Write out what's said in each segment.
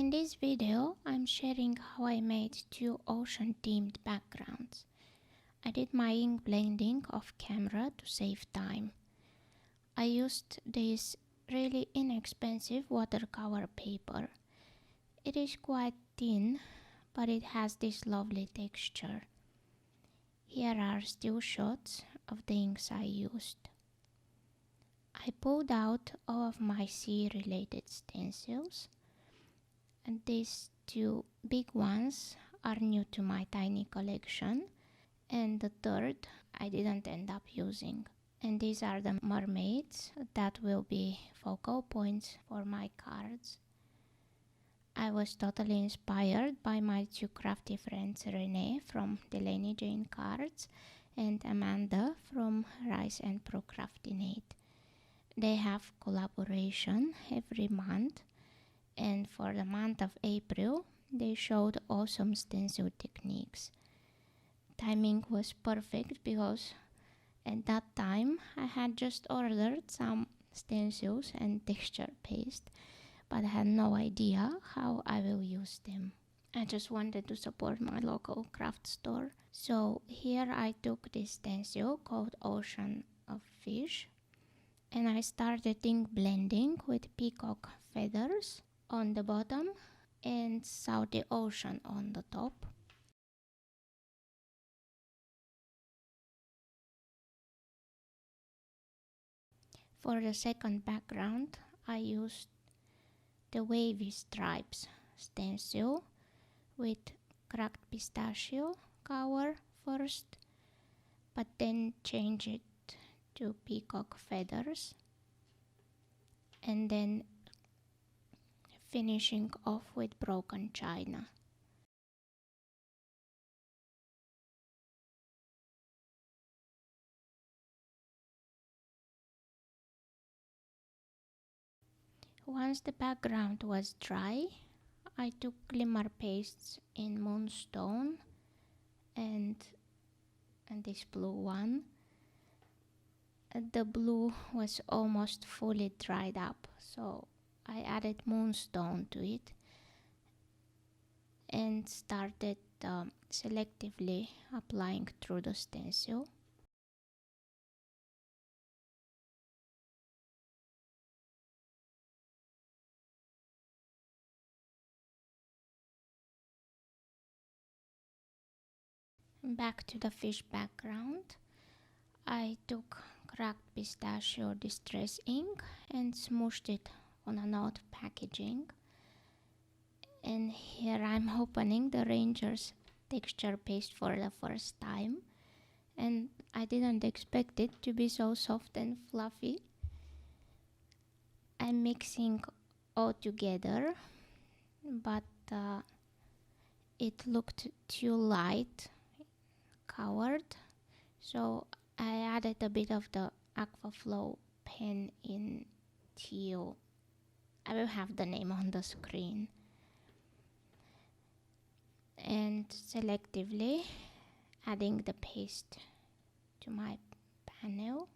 In this video, I'm sharing how I made two ocean-themed backgrounds. I did my ink blending off camera to save time. I used this really inexpensive watercolor paper. It is quite thin, but it has this lovely texture. Here are still shots of the inks I used. I pulled out all of my sea-related stencils, and these two big ones are new to my tiny collection, and the third I didn't end up using. And these are the mermaids that will be focal points for my cards. I was totally inspired by my two crafty friends, Renee from Delaney Jane Cards and Amanda from Rise and Procrastinate. They have collaboration every month, and for the month of April, they showed awesome stencil techniques. Timing was perfect because at that time I had just ordered some stencils and texture paste, but I had no idea how I will use them. I just wanted to support my local craft store. So here I took this stencil called Ocean of Fish, and I started ink blending with peacock feathers on the bottom and saw the ocean on the top. For the second background, I used the Wavy stripes stencil with cracked pistachio color first, but then change it to peacock feathers, and then finishing off with broken china. Once the background was dry, I took Glimmer pastes in Moonstone and this blue one. The blue was almost fully dried up, so I added Moonstone to it and started selectively applying through the stencil. Back to the fish background, I took cracked pistachio distress ink and smooshed it on a note packaging. And here I'm opening the Ranger's texture paste for the first time, and I didn't expect it to be so soft and fluffy. I'm mixing all together, but it looked too light colored, so I added a bit of the Aqua Flow pen in teal. I will have the name on the screen. And selectively adding the paste to my panel.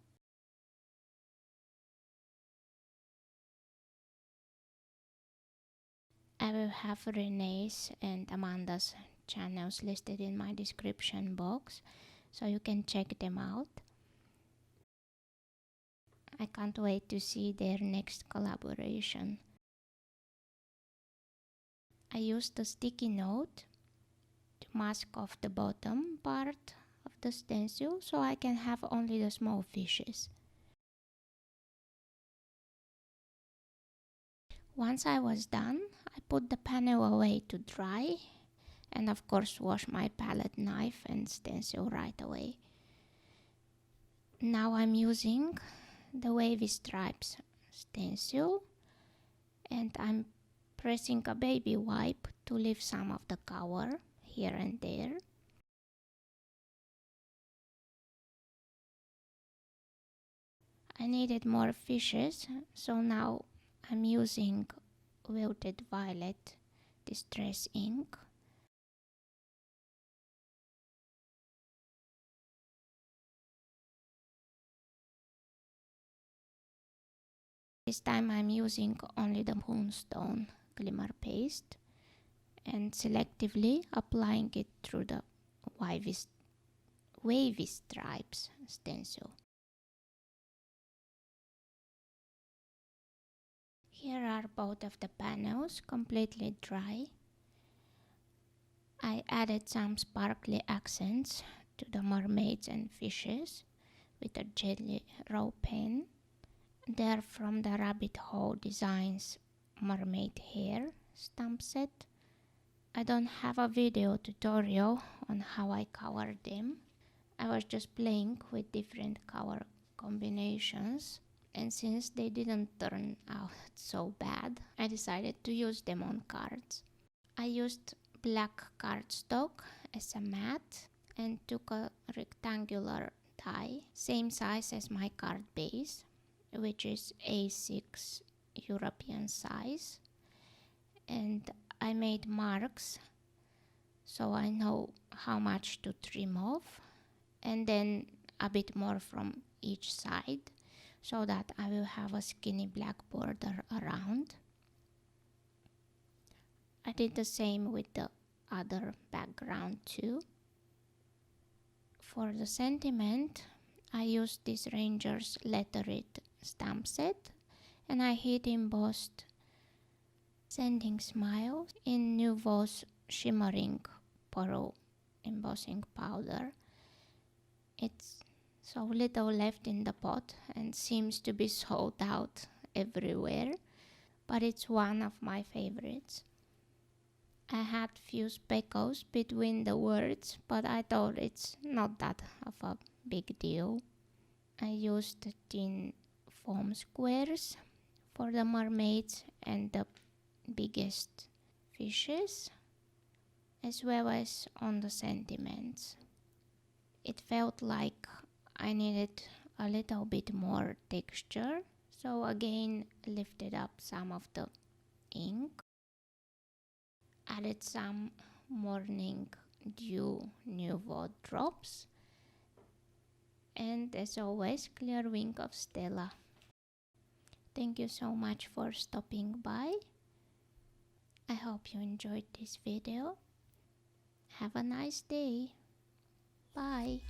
I will have Renee's and Amanda's channels listed in my description box, so you can check them out. I can't wait to see their next collaboration. I used a sticky note to mask off the bottom part of the stencil so I can have only the small fishes. Once I was done, I put the panel away to dry and of course wash my palette knife and stencil right away. Now I'm using the Wavy stripes stencil and I'm pressing a baby wipe to leave some of the color here and there. I needed more fishes, so now I'm using wilted violet distress ink. This time I'm using only the Moonstone Glimmer paste. and selectively applying it through the wavy stripes stencil. Here are both of the panels completely dry. I added some sparkly accents to the mermaids and fishes with a jelly raw pen. They're from the Rabbit Hole Designs Mermaid Hair stamp set. I don't have a video tutorial on how I colored them. I was just playing with different color combinations, and since they didn't turn out so bad, I decided to use them on cards. I used black cardstock as a mat and took a rectangular die, same size as my card base, which is A6 European size, and I made marks so I know how much to trim off, and then a bit more from each side so that I will have a skinny black border around. I did the same with the other background too. For the sentiment, I used this Ranger's Lettered stamp set, and I heat embossed Sending Smiles in Nuvo's Shimmering Pearl embossing powder. It's so little left in the pot and seems to be sold out everywhere, but it's one of my favorites. I had few speckles between the words, but I thought it's not that of a big deal. I used thin foam squares for the mermaids and the biggest fishes, as well as on the sentiments. It felt like I needed a little bit more texture, so again lifted up some of the ink, added some Morning Dew Nuvo drops, and as always, clear wing of Stella. Thank you so much for stopping by. I hope you enjoyed this video. Have a nice day. Bye.